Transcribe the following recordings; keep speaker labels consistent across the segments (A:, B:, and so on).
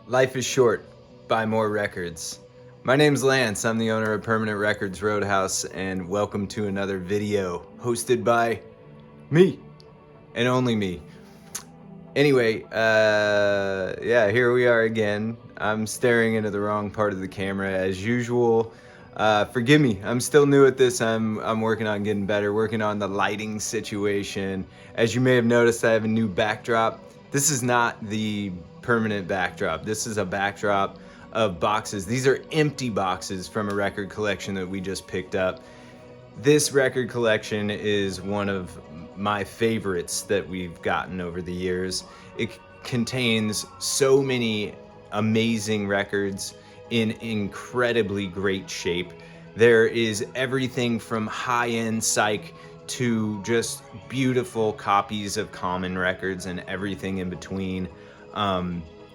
A: Life is short. Buy more records. My name's Lance. I'm the owner of Permanent Records Roadhouse, and welcome to another video hosted by me and only me. Anyway, yeah, here we are again. I'm staring into the wrong part of the camera as usual. Forgive me. I'm still new at this. I'm working on getting better, working on the lighting situation. As you may have noticed, I have a new backdrop. This is not the permanent backdrop. This is a backdrop of boxes. These are empty boxes from a record collection that we just picked up. This record collection is one of my favorites that we've gotten over the years. It contains so many amazing records in incredibly great shape. There is everything from high-end psych to just beautiful copies of common records and everything in between.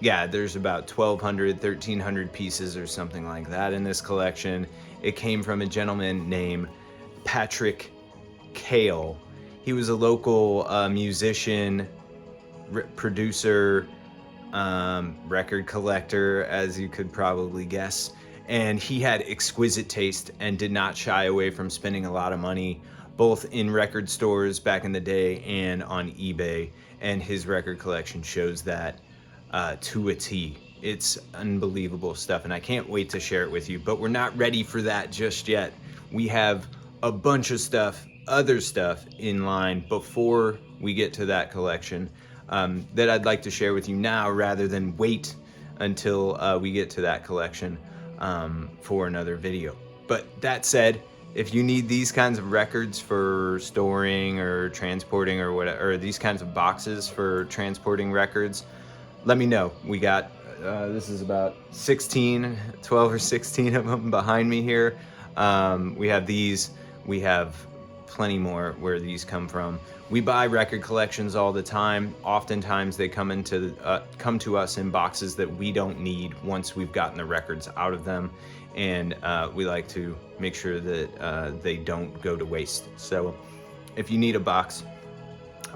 A: Yeah, there's about 1,200, 1,300 pieces or something like that in this collection. It came from a gentleman named Patrick Kale. He was a local musician, producer, record collector, as you could probably guess. And he had exquisite taste and did not shy away from spending a lot of money, both in record stores back in the day and on eBay. And his record collection shows that to a T. It's unbelievable stuff, and I can't wait to share it with you. But we're not ready for that just yet. We have a bunch of stuff, other stuff in line before we get to that collection that I'd like to share with you now rather than wait until we get to that collection for another video. But that said, if you need these kinds of records for storing or transporting or whatever, or these kinds of boxes for transporting records, let me know. We got, this is about 12 or 16 of them behind me here. We have these. We have plenty more where these come from. We buy record collections all the time. Oftentimes they come to us in boxes that we don't need once we've gotten the records out of them, and we like to make sure that they don't go to waste. So if you need a box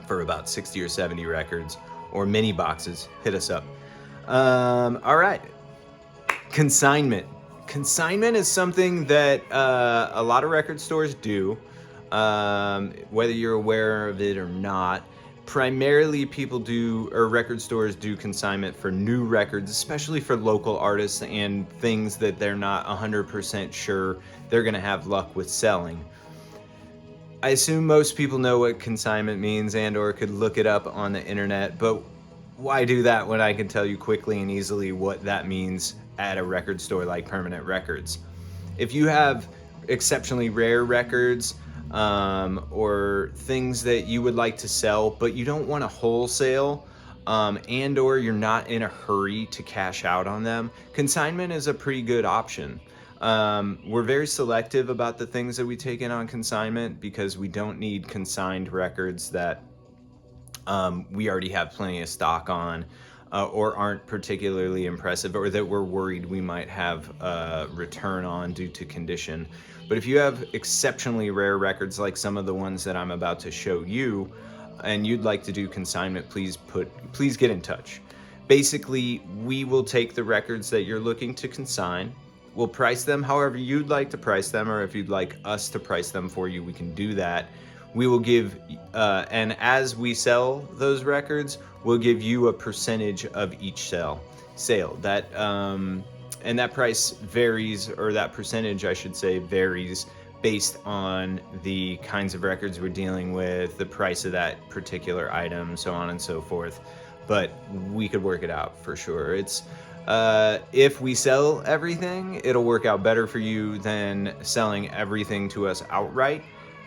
A: for about 60 or 70 records or mini boxes, hit us up. All right, consignment. Consignment is something that a lot of record stores do, whether you're aware of it or not. Primarily people do, or record stores do, consignment for new records, especially for local artists and things that they're not 100% sure they're gonna have luck with selling. I assume most people know what consignment means and or could look it up on the internet, but why do that when I can tell you quickly and easily what that means at a record store like Permanent Records? If you have exceptionally rare records or things that you would like to sell, but you don't want to wholesale and or you're not in a hurry to cash out on them, consignment is a pretty good option. We're very selective about the things that we take in on consignment because we don't need consigned records that we already have plenty of stock on or aren't particularly impressive, or that we're worried we might have a return on due to condition. But if you have exceptionally rare records like some of the ones that I'm about to show you, and you'd like to do consignment, please get in touch. Basically, we will take the records that you're looking to consign. We'll price them however you'd like to price them, or if you'd like us to price them for you, we can do that. We will give, and as we sell those records, we'll give you a percentage of each sale. That, and that price varies, or that percentage, I should say, varies based on the kinds of records we're dealing with, the price of that particular item, so on and so forth. But we could work it out for sure. It's, if we sell everything, it'll work out better for you than selling everything to us outright.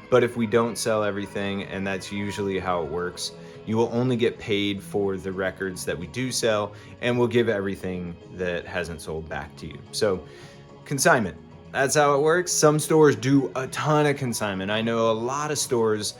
A: But if we don't sell everything, and that's usually how it works, you will only get paid for the records that we do sell, and we'll give everything that hasn't sold back to you. So consignment, that's how it works. Some stores do a ton of consignment. I know a lot of stores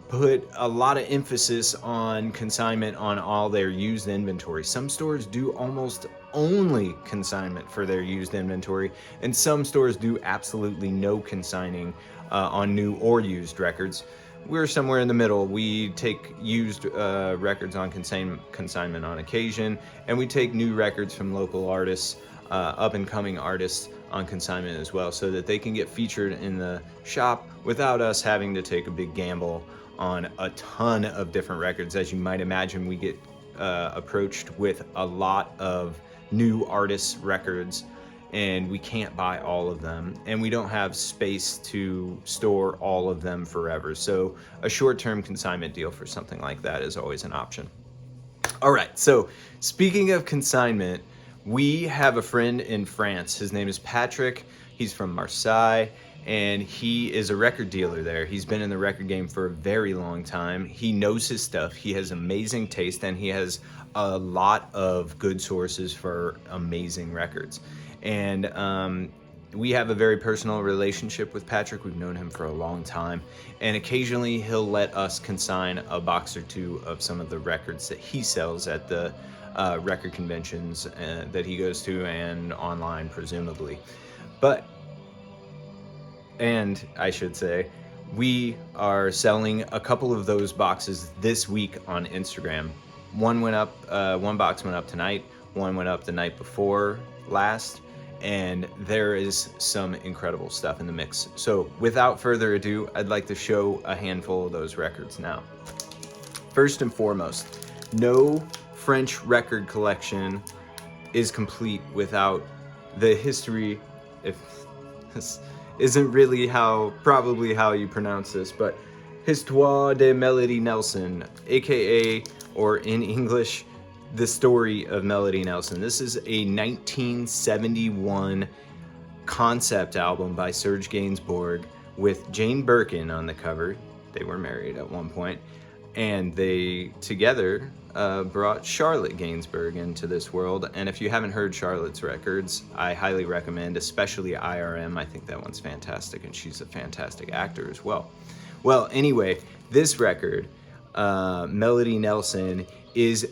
A: put a lot of emphasis on consignment on all their used inventory. Some stores do almost only consignment for their used inventory, and some stores do absolutely no consigning on new or used records. we're somewhere in the middle. We take used records on consignment on occasion, and we take new records from local artists, up-and-coming artists on consignment as well, so that they can get featured in the shop without us having to take a big gamble on a ton of different records. As you might imagine, we get approached with a lot of new artists' records, and we can't buy all of them, and we don't have space to store all of them forever. So a short-term consignment deal for something like that is always an option. All right, so speaking of consignment, we have a friend in France. His name is Patrick. He's from Marseille, and he is a record dealer there. He's been in the record game for a very long time. He knows his stuff. He has amazing taste, and he has a lot of good sources for amazing records. And we have a very personal relationship with Patrick. We've known him for a long time, and occasionally he'll let us consign a box or two of some of the records that he sells at the record conventions that he goes to, and online presumably. And I should say, we are selling a couple of those boxes this week on Instagram. One box went up tonight, one went up the night before last, and there is some incredible stuff in the mix. So without further ado, I'd like to show a handful of those records now. First and foremost, no French record collection is complete without the history, if this isn't really probably how you pronounce this, but Histoire de Melody Nelson, aka, or in English, The Story of Melody Nelson. This is a 1971 concept album by Serge Gainsbourg with Jane Birkin on the cover. They were married at one point, and they together brought Charlotte Gainsbourg into this world. And if you haven't heard Charlotte's records, I highly recommend, especially IRM. I think that one's fantastic, and she's a fantastic actor as well. Well, anyway, this record, Melody Nelson, it's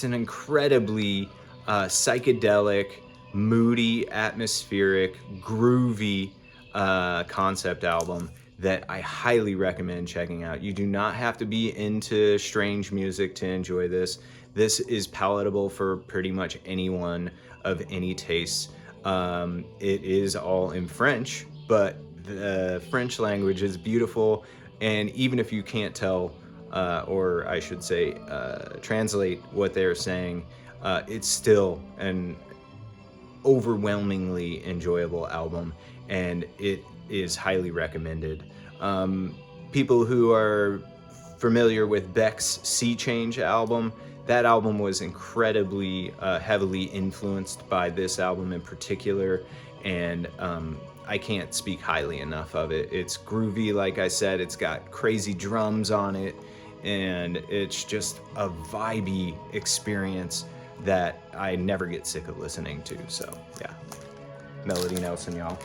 A: an incredibly psychedelic, moody, atmospheric, groovy concept album that I highly recommend checking out. You do not have to be into strange music to enjoy this. This is palatable for pretty much anyone of any taste. It is all in French, but the French language is beautiful, and even if you can't tell, or I should say, translate what they're saying, it's still an overwhelmingly enjoyable album, and it is highly recommended. People who are familiar with Beck's Sea Change album, that album was incredibly heavily influenced by this album in particular, and I can't speak highly enough of it. It's groovy, like I said, it's got crazy drums on it, and it's just a vibey experience that I never get sick of listening to. So yeah, Melody Nelson, y'all.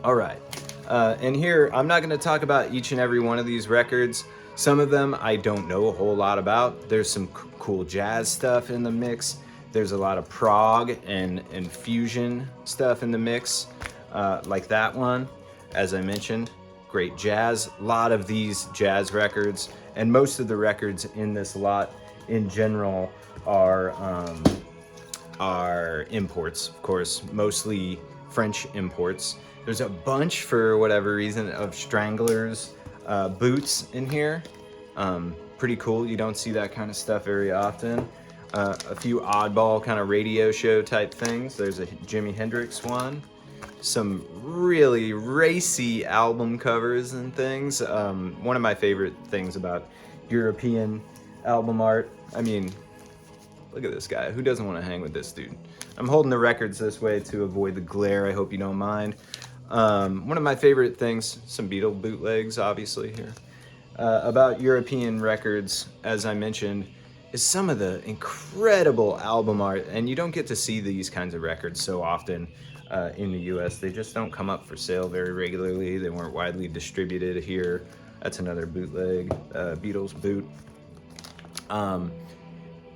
A: All right, and here, I'm not gonna talk about each and every one of these records. Some of them I don't know a whole lot about. There's some cool jazz stuff in the mix. There's a lot of prog and fusion stuff in the mix, like that one, as I mentioned. Great jazz, a lot of these jazz records, and most of the records in this lot in general are imports, of course, mostly French imports. There's a bunch, for whatever reason, of Stranglers boots in here. Pretty cool. You don't see that kind of stuff very often. A few oddball kind of radio show type things. There's a Jimi Hendrix one. Some really racy album covers and things. One of my favorite things about European album art, I mean, look at this guy. Who doesn't want to hang with this dude? I'm holding the records this way to avoid the glare. I hope you don't mind. One of my favorite things, some Beatle bootlegs, obviously, here, about European records, as I mentioned, is some of the incredible album art, and you don't get to see these kinds of records so often in the US. They just don't come up for sale very regularly. They weren't widely distributed here. That's another bootleg, Beatles boot.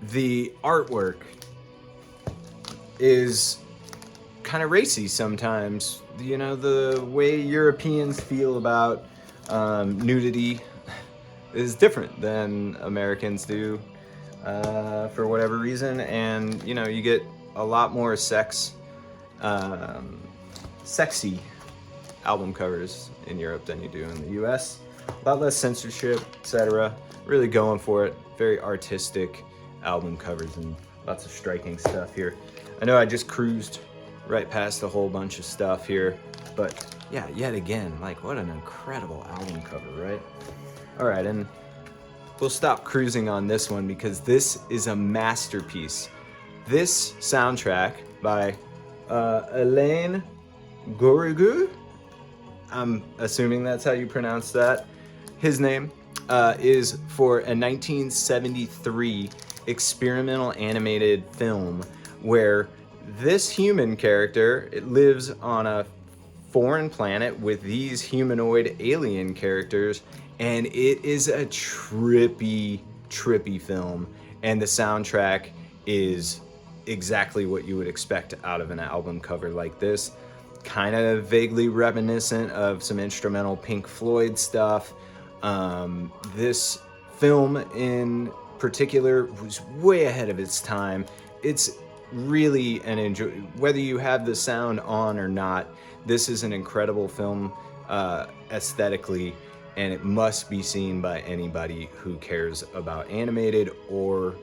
A: The artwork is kind of racy sometimes. You know, the way Europeans feel about Nudity is different than Americans do for whatever reason, and you know, you get a lot more sexy album covers in Europe than you do in the US. A lot less censorship, etc. Really going for it. Very artistic album covers and lots of striking stuff here. I know I just cruised right past a whole bunch of stuff here, but yeah, yet again, like, what an incredible album cover, right? All right, and we'll stop cruising on this one because this is a masterpiece. This soundtrack by Alain Gourigu, I'm assuming that's how you pronounce that, his name, is for a 1973 experimental animated film where this human character, it lives on a foreign planet with these humanoid alien characters, and it is a trippy film, and the soundtrack is exactly what you would expect out of an album cover like this. Kind of vaguely reminiscent of some instrumental Pink Floyd stuff. This film in particular was way ahead of its time. It's really an enjoy, whether you have the sound on or not. This is an incredible film aesthetically, and it must be seen by anybody who cares about animated or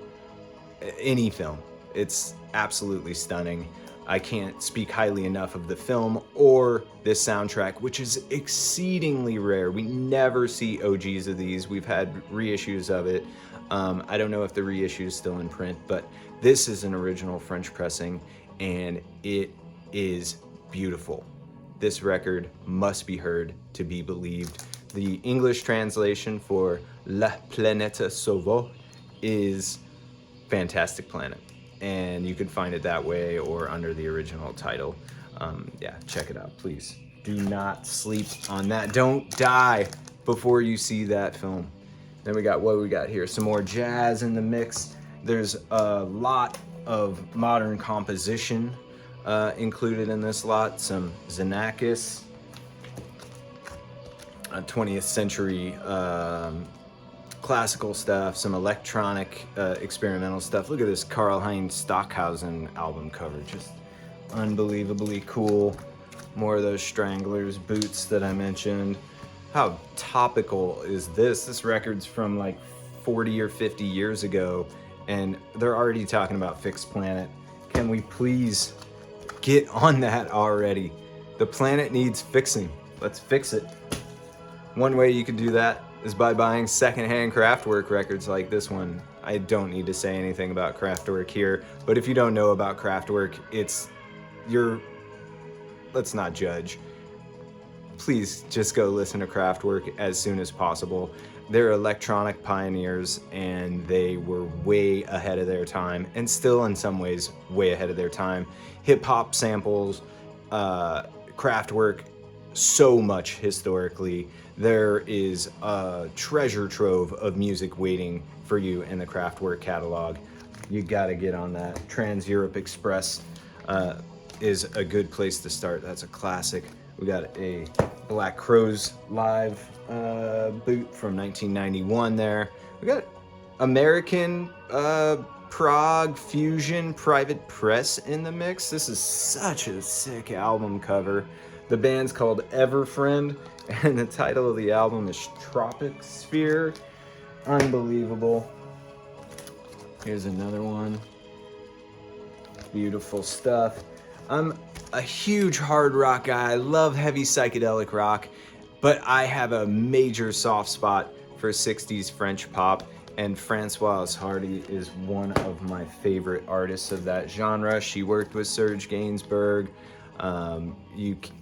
A: any film. It's absolutely stunning. I can't speak highly enough of the film or this soundtrack, which is exceedingly rare. We never see OGs of these. We've had reissues of it. I don't know if the reissue is still in print, but this is an original French pressing, and it is beautiful. This record must be heard to be believed. The English translation for La Planète Sauvage is Fantastic Planet, and you can find it that way or under the original title. Yeah, check it out, please. Do not sleep on that. Don't die before you see that film. Then we got what we got here. Some more jazz in the mix. There's a lot of modern composition included in this lot. Some Xenakis, 20th century classical stuff, some electronic experimental stuff. Look at this Karl-Heinz Stockhausen album cover, just unbelievably cool. More of those Stranglers boots that I mentioned. How topical is this? This record's from like 40 or 50 years ago, and they're already talking about Fixed Planet. Can we please get on that already? The planet needs fixing. Let's fix it. One way you can do that is by buying secondhand Kraftwerk records like this one. I don't need to say anything about Kraftwerk here, but if you don't know about Kraftwerk, let's not judge. Please just go listen to Kraftwerk as soon as possible. They're electronic pioneers, and they were way ahead of their time, and still in some ways way ahead of their time. Hip-hop samples, Kraftwerk, so much historically. There is a treasure trove of music waiting for you in the Kraftwerk catalog. You gotta get on that. Trans-Europe Express is a good place to start. That's a classic. We got a Black Crowes live boot from 1991 there. We got American Prague Fusion Private Press in the mix. This is such a sick album cover. The band's called Everfriend, and the title of the album is Tropic Sphere. Unbelievable. Here's another one. Beautiful stuff. I'm a huge hard rock guy. I love heavy psychedelic rock, but I have a major soft spot for 60s French pop, and Françoise Hardy is one of my favorite artists of that genre. She worked with Serge Gainsbourg.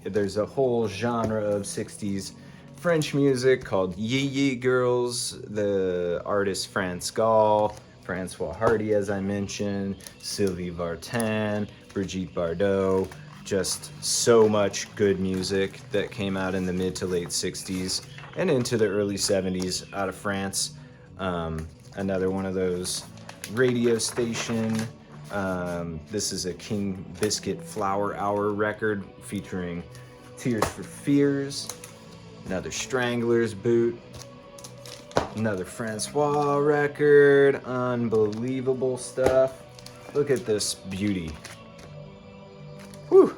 A: There's a whole genre of 60s French music called Yee Yee Girls. The artist France Gall, François Hardy, as I mentioned, Sylvie Vartan, Brigitte Bardot. Just so much good music that came out in the mid to late 60s and into the early 70s out of France. Another one of those radio station. This is a King Biscuit Flower Hour record featuring Tears for Fears. Another Stranglers boot. Another Francois record. Unbelievable stuff. Look at this beauty. Whew.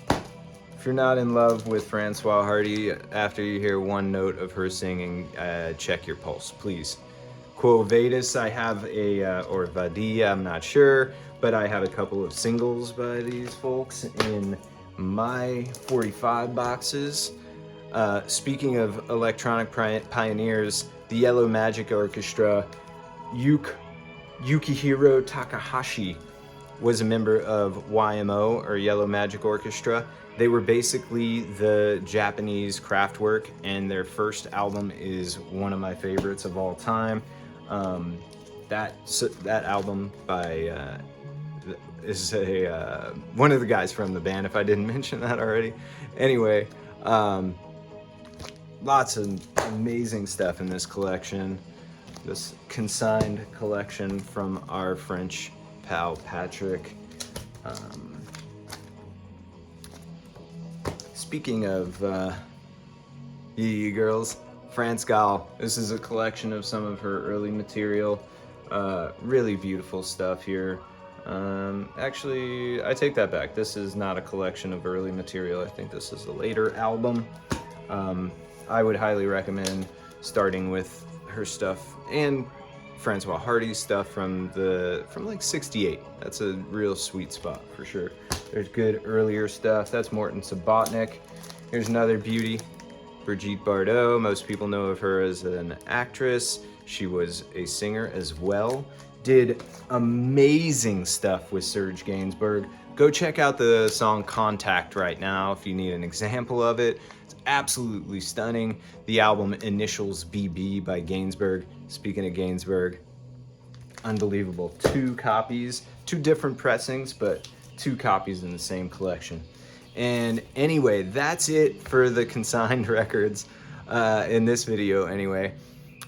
A: If you're not in love with Francois Hardy, after you hear one note of her singing, check your pulse, please. Quo Vadis, I have or Vadia, I'm not sure, but I have a couple of singles by these folks in my 45 boxes. Speaking of electronic pioneers, the Yellow Magic Orchestra, Yukihiro Takahashi was a member of YMO, or Yellow Magic Orchestra. They were basically the Japanese Kraftwerk, and their first album is one of my favorites of all time. That album by is one of the guys from the band, if I didn't mention that already. Anyway, lots of amazing stuff in this collection. This consigned collection from our French pal Patrick. Speaking of you girls, France Gall. This is a collection of some of her early material. Really beautiful stuff here. Actually, I take that back. This is not a collection of early material. I think this is a later album. I would highly recommend starting with her stuff and Francois Hardy's stuff from like 68. That's a real sweet spot for sure. There's good earlier stuff. That's Morton Subotnick. Here's another beauty, Brigitte Bardot. Most people know of her as an actress. She was a singer as well. Did amazing stuff with Serge Gainsbourg. Go check out the song Contact right now if you need an example of it. It's absolutely stunning. The album Initials BB by Gainsbourg. Speaking of Gainsbourg, unbelievable. 2 copies, 2 different pressings, but 2 copies in the same collection. And anyway, that's it for the Consigned Records in this video anyway.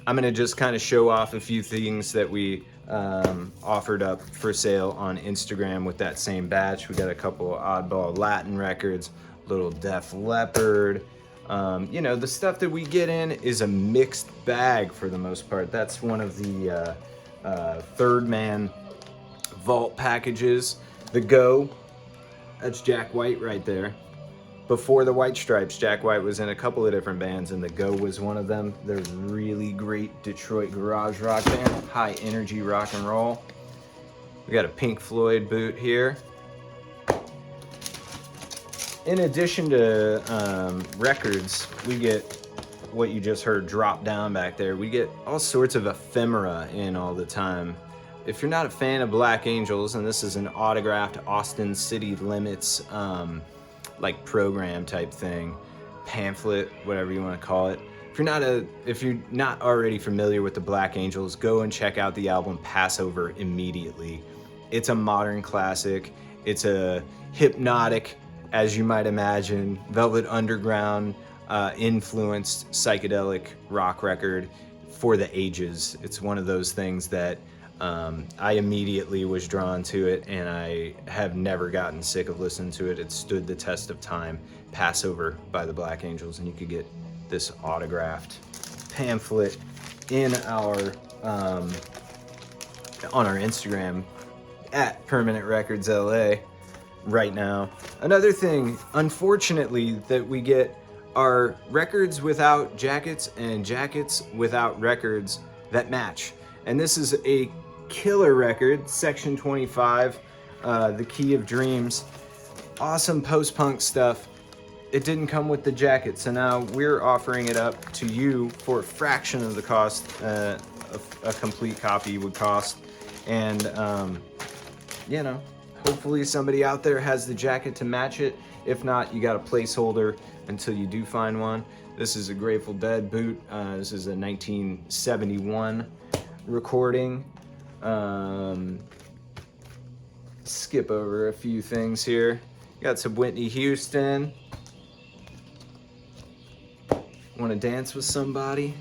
A: I'm gonna just kind of show off a few things that we offered up for sale on Instagram with that same batch. We got a couple of oddball Latin records, little Def Leppard. You know, the stuff that we get in is a mixed bag for the most part. That's one of the Third Man vault packages. The Go, that's Jack White right there. Before the White Stripes, Jack White was in a couple of different bands, and The Go was one of them. They're really great Detroit garage rock band, high energy rock and roll. We got a Pink Floyd boot here. In addition to records, we get what you just heard drop down back there. We get all sorts of ephemera in all the time. If you're not a fan of Black Angels, and this is an autographed Austin City Limits like program type thing, pamphlet, whatever you want to call it. If you're not already familiar with the Black Angels, go and check out the album Passover immediately. It's a modern classic. It's a hypnotic, as you might imagine, Velvet Underground influenced psychedelic rock record for the ages. It's one of those things that I immediately was drawn to it, and I have never gotten sick of listening to it. It stood the test of time. Passover by the Black Angels, and you could get this autographed pamphlet in our on our Instagram at Permanent Records LA right now. Another thing, unfortunately, that we get are records without jackets and jackets without records that match. And this is a killer record, Section 25, The Key of Dreams. Awesome post-punk stuff. It didn't come with the jacket, so now we're offering it up to you for a fraction of the cost a complete copy would cost. And, you know, hopefully somebody out there has the jacket to match it. If not, you got a placeholder until you do find one. This is a Grateful Dead boot. This is a 1971 recording. Skip over a few things here. Got some Whitney Houston. Want to dance with somebody?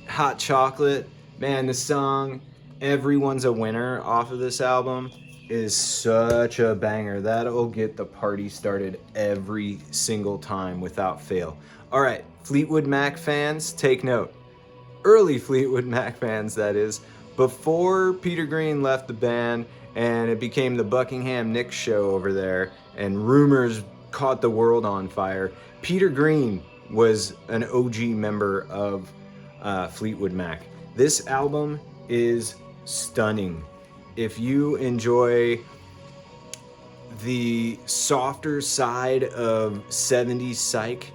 A: Hot Chocolate. Man, the song Everyone's a Winner off of this album is such a banger. That'll get the party started every single time without fail. All right, Fleetwood Mac fans, take note. Early Fleetwood Mac fans, that is, before Peter Green left the band and it became the Buckingham Nicks show over there and rumors caught the world on fire. Peter Green was an OG member of Fleetwood Mac. This album is stunning. If you enjoy the softer side of 70s psych,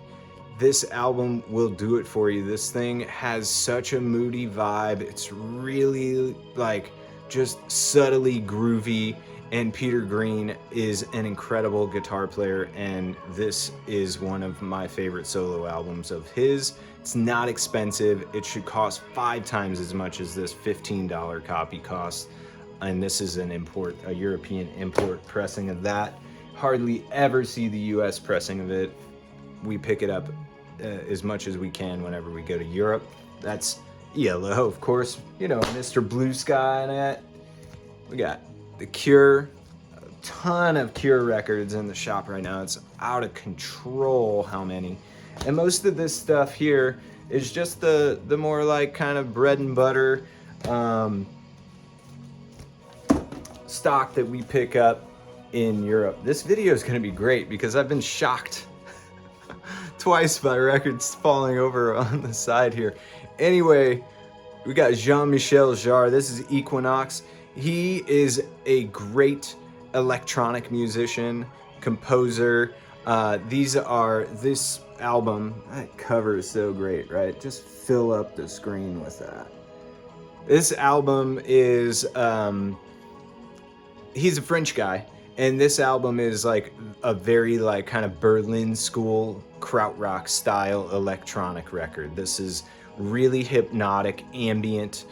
A: this album will do it for you. This thing has such a moody vibe. It's really like just subtly groovy, and Peter Green is an incredible guitar player, and this is one of my favorite solo albums of his. It's not expensive. It should cost 5 times as much as this $15 copy costs, and this is an import, a European import pressing of that. Hardly ever see the US pressing of it. We pick it up as much as we can whenever we go to Europe. That's ELO, of course, you know, Mr. Blue Sky and that. We got The Cure, a ton of Cure records in the shop right now. It's out of control how many. And most of this stuff here is just the more like kind of bread and butter stock that we pick up in Europe. This video is going to be great because I've been shocked twice by records falling over on the side here. Anyway, we got Jean-Michel Jarre. This is Equinox. He is a great electronic musician, composer. This album, that cover is so great, right? Just fill up the screen with that. This album is, he's a French guy, and this album is like a very like kind of Berlin school krautrock style electronic record. This is really hypnotic, ambient,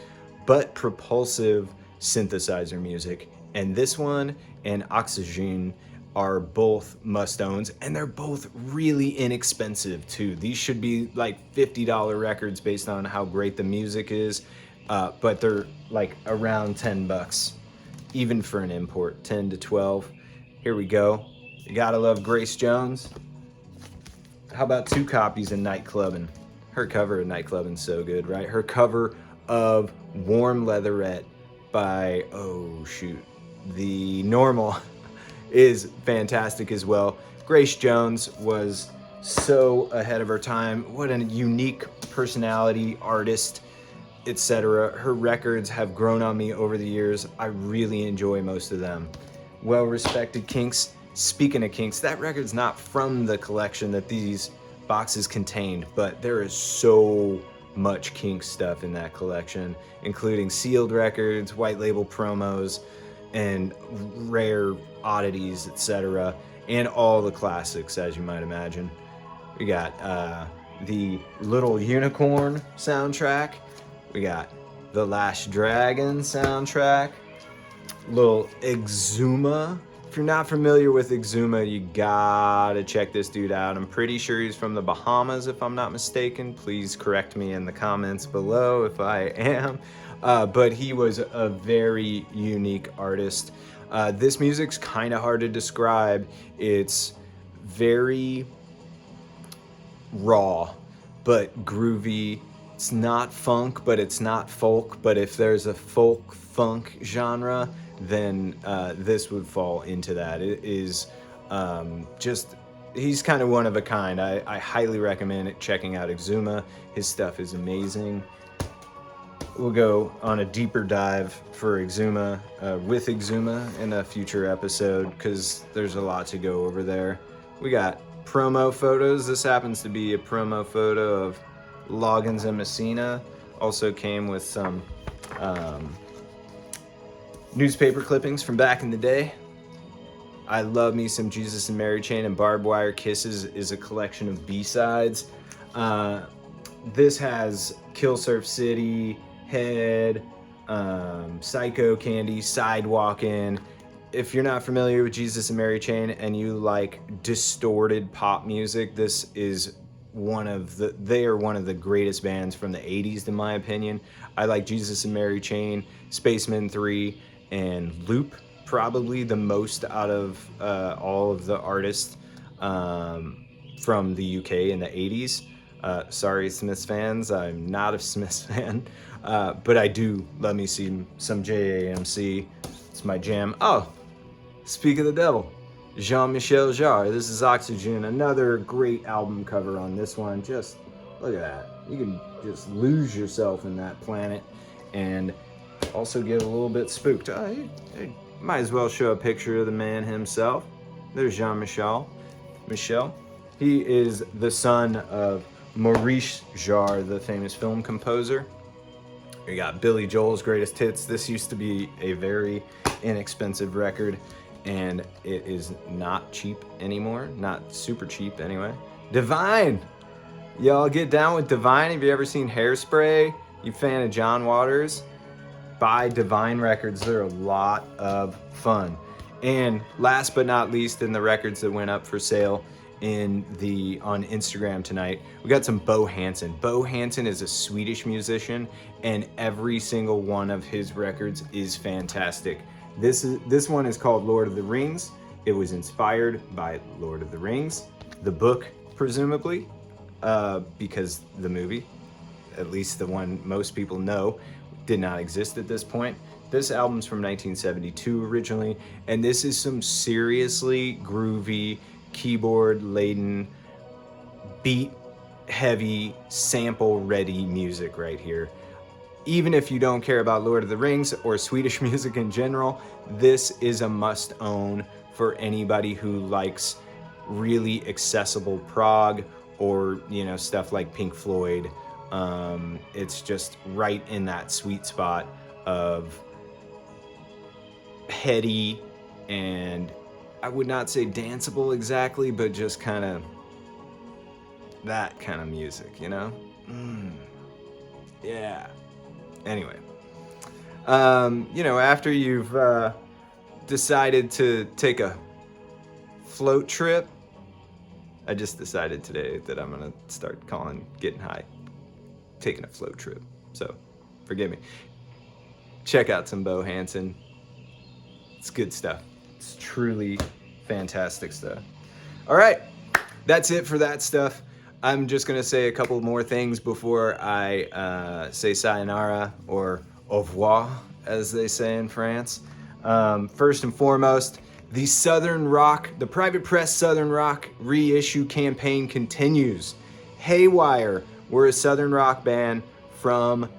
A: but propulsive synthesizer music. And this one and Oxygen are both must-owns, and they're both really inexpensive too. These should be like $50 records based on how great the music is, but they're like around 10 bucks, even for an import, 10 to 12. Here we go. You gotta love Grace Jones. How about 2 copies of Nightclubbin'? Her cover of Nightclubbin's so good, right? Her cover of Warm Leatherette by, oh shoot, The Normal is fantastic as well. Grace Jones was so ahead of her time. What a unique personality, artist, etc. Her records have grown on me over the years. I really enjoy most of them. Well-respected Kinks. Speaking of Kinks, that record's not from the collection that these boxes contained, but there is so much Kinks stuff in that collection, including sealed records, white label promos, and rare oddities, etc., and all the classics, as you might imagine. We got the Little Unicorn soundtrack. We got the Last Dragon soundtrack. Little Exuma. If you're not familiar with Exuma, you gotta check this dude out. I'm pretty sure he's from the Bahamas, if I'm not mistaken. Please correct me in the comments below if I am. But he was a very unique artist. This music's kind of hard to describe. It's very raw, but groovy. It's not funk, but it's not folk. But if there's a folk funk genre, then this would fall into that. It is just, he's kind of one of a kind. I highly recommend checking out Exuma. His stuff is amazing. We'll go on a deeper dive for Exuma, with Exuma in a future episode, because there's a lot to go over there. We got promo photos. This happens to be a promo photo of Loggins and Messina. Also came with some newspaper clippings from back in the day. I love me some Jesus and Mary Chain, and Barbed Wire Kisses is a collection of B-sides. This has Kill Surf City, Head, Psycho Candy, Sidewalkin'. If you're not familiar with Jesus and Mary Chain and you like distorted pop music, this is they are one of the greatest bands from the 80s in my opinion. I like Jesus and Mary Chain, Spacemen 3, and Loop probably the most out of all of the artists from the UK in the 80s. Sorry, Smiths fans, I'm not a Smiths fan, but I do love me some JAMC. It's my jam. Oh, speak of the devil, Jean-Michel Jarre. This is Oxygen, another great album cover on this one. Just look at that. You can just lose yourself in that planet and also get a little bit spooked. Might as well show a picture of the man himself. There's Jean-Michel. Michel. He is the son of Maurice Jarre, the famous film composer. We got Billy Joel's Greatest Hits. This used to be a very inexpensive record, and it is not cheap anymore. Not super cheap anyway. Divine. Y'all get down with Divine. Have you ever seen Hairspray? You fan of John Waters? Buy Divine records. They're a lot of fun. And last but not least, in the records that went up for sale on Instagram tonight, we got some Bo Hansen. Bo Hansen is a Swedish musician, and every single one of his records is fantastic. This one is called Lord of the Rings. It was inspired by Lord of the Rings, the book presumably, because the movie, at least the one most people know, did not exist at this point. This album's from 1972 originally, and this is some seriously groovy, keyboard-laden, beat-heavy, sample-ready music right here. Even if you don't care about Lord of the Rings or Swedish music in general, this is a must-own for anybody who likes really accessible prog or, stuff like Pink Floyd. It's just right in that sweet spot of heady and I would not say danceable exactly, but just kind of that kind of music, Yeah. Anyway, after you've decided to take a float trip, I just decided today that I'm gonna start getting high, taking a float trip. So, forgive me. Check out some Bo Hansen. It's good stuff. It's truly fantastic stuff. All right, that's it for that stuff. I'm just gonna say a couple more things before I say sayonara, or au revoir, as they say in France. First and foremost, the Private Press Southern Rock reissue campaign continues. Haywire, we're a Southern rock band from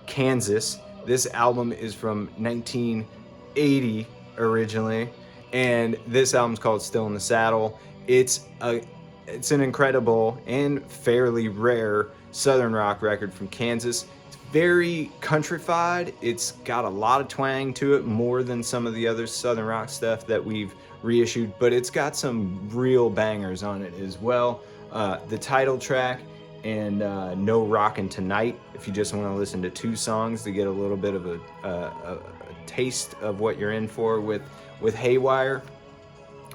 A: Kansas. This album is from 1980 originally, and this album's called Still in the Saddle. It's an incredible and fairly rare Southern rock record from Kansas. It's very countrified. It's got a lot of twang to it, more than some of the other Southern rock stuff that we've reissued, but it's got some real bangers on it as well. The title track and No Rockin' Tonight, if you just want to listen to two songs to get a little bit of a taste of what you're in for with Haywire.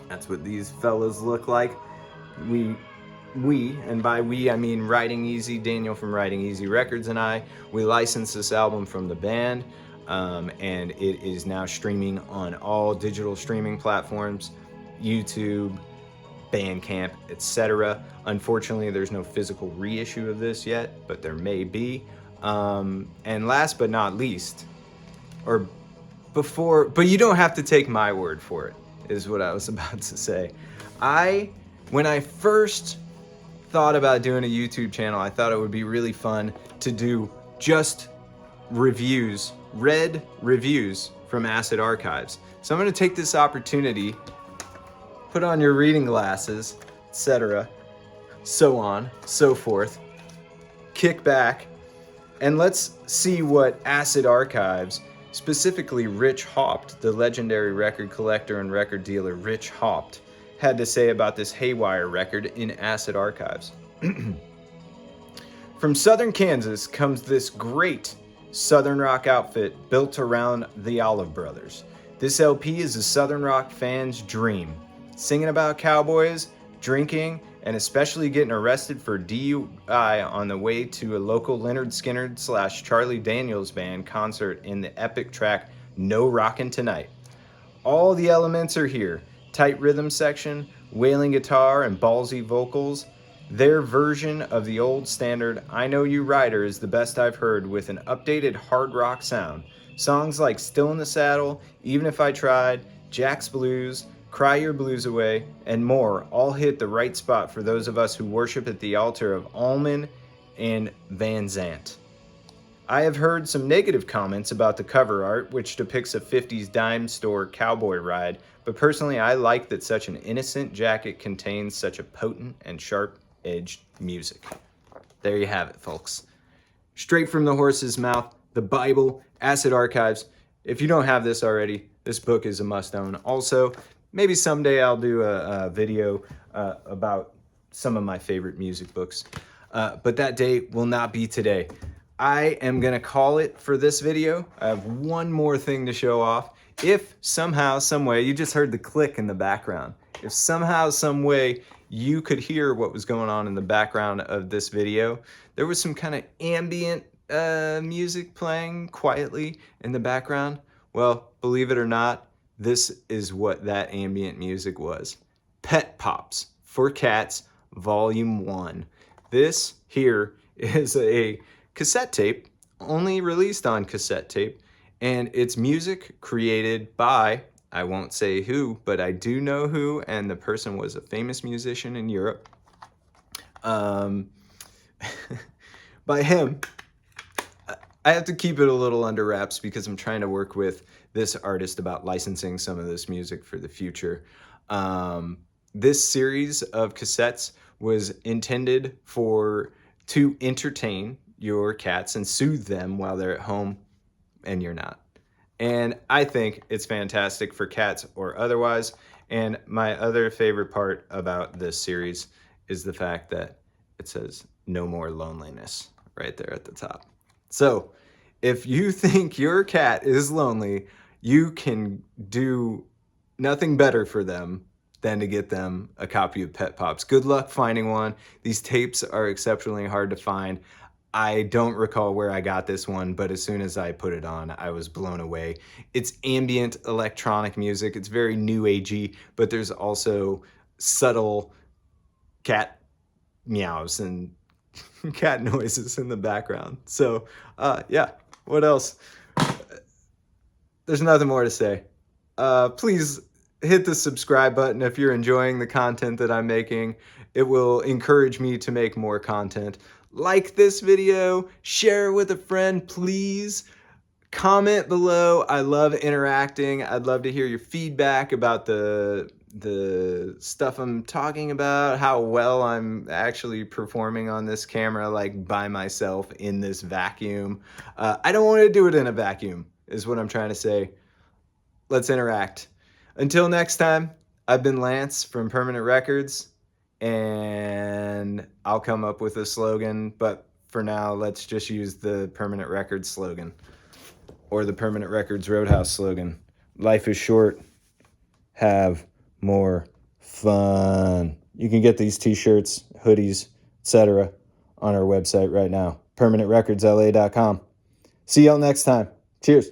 A: That's what these fellas look like. We, and by we I mean Writing Easy, Daniel from Writing Easy Records and we licensed this album from the band, and it is now streaming on all digital streaming platforms, YouTube, Bandcamp, etc. Unfortunately, there's no physical reissue of this yet, but there may be. And last but not least, but you don't have to take my word for it, is what I was about to say. When I first thought about doing a YouTube channel, I thought it would be really fun to do just read reviews from Acid Archives. So I'm going to take this opportunity, put on your reading glasses, etc., so on, so forth, kick back, and let's see what Acid Archives, specifically Rich Haupt, the legendary record collector and record dealer Rich Haupt, had to say about this Haywire record in Acid Archives. From southern Kansas comes this great southern rock outfit built around the Olive Brothers. This LP is a southern rock fan's dream, singing about cowboys, drinking, and especially getting arrested for DUI on the way to a local Leonard Skinner / Charlie Daniels Band concert in the epic track No Rockin' Tonight. All the elements are here. Tight rhythm section, wailing guitar, and ballsy vocals. Their version of the old standard I Know You Rider is the best I've heard, with an updated hard rock sound. Songs like Still in the Saddle, Even If I Tried, Jack's Blues, Cry Your Blues Away, and more all hit the right spot for those of us who worship at the altar of Allman and Van Zandt. I have heard some negative comments about the cover art, which depicts a 50s dime store cowboy ride, but personally I like that such an innocent jacket contains such a potent and sharp-edged music. There you have it, folks. Straight from the horse's mouth, the Bible, Acid Archives. If you don't have this already, this book is a must-own. Also, maybe someday I'll do a video about some of my favorite music books, but that day will not be today. I am going to call it for this video. I have one more thing to show off. If somehow, some way, you just heard the click in the background. If somehow, some way, you could hear what was going on in the background of this video, there was some kind of ambient music playing quietly in the background. Well, believe it or not, this is what that ambient music was. Pet Pops for Cats, Volume 1. This here is a cassette tape, only released on cassette tape, and it's music created by, I won't say who, but I do know who, and the person was a famous musician in Europe. By him. I have to keep it a little under wraps because I'm trying to work with this artist about licensing some of this music for the future. This series of cassettes was intended to entertain your cats and soothe them while they're at home and you're not. And I think it's fantastic for cats or otherwise. And my other favorite part about this series is the fact that it says "No More Loneliness" right there at the top. So if you think your cat is lonely, you can do nothing better for them than to get them a copy of Pet Pops. Good luck finding one. These tapes are exceptionally hard to find. I don't recall where I got this one, but as soon as I put it on, I was blown away. It's ambient electronic music. It's very new agey, but there's also subtle cat meows and cat noises in the background. So, yeah, what else? There's nothing more to say. Please hit the subscribe button if you're enjoying the content that I'm making. It will encourage me to make more content. Like this video, share it with a friend, please. Comment below. I love interacting. I'd love to hear your feedback about the stuff I'm talking about, how well I'm actually performing on this camera, like by myself in this vacuum. I don't want to do it in a vacuum, is what I'm trying to say. Let's interact. Until next time, I've been Lance from Permanent Records, and I'll come up with a slogan, but for now, let's just use the Permanent Records slogan, or the Permanent Records Roadhouse slogan. Life is short. Have more fun. You can get these t-shirts, hoodies, etc. on our website right now, permanentrecordsla.com. See y'all next time. Cheers.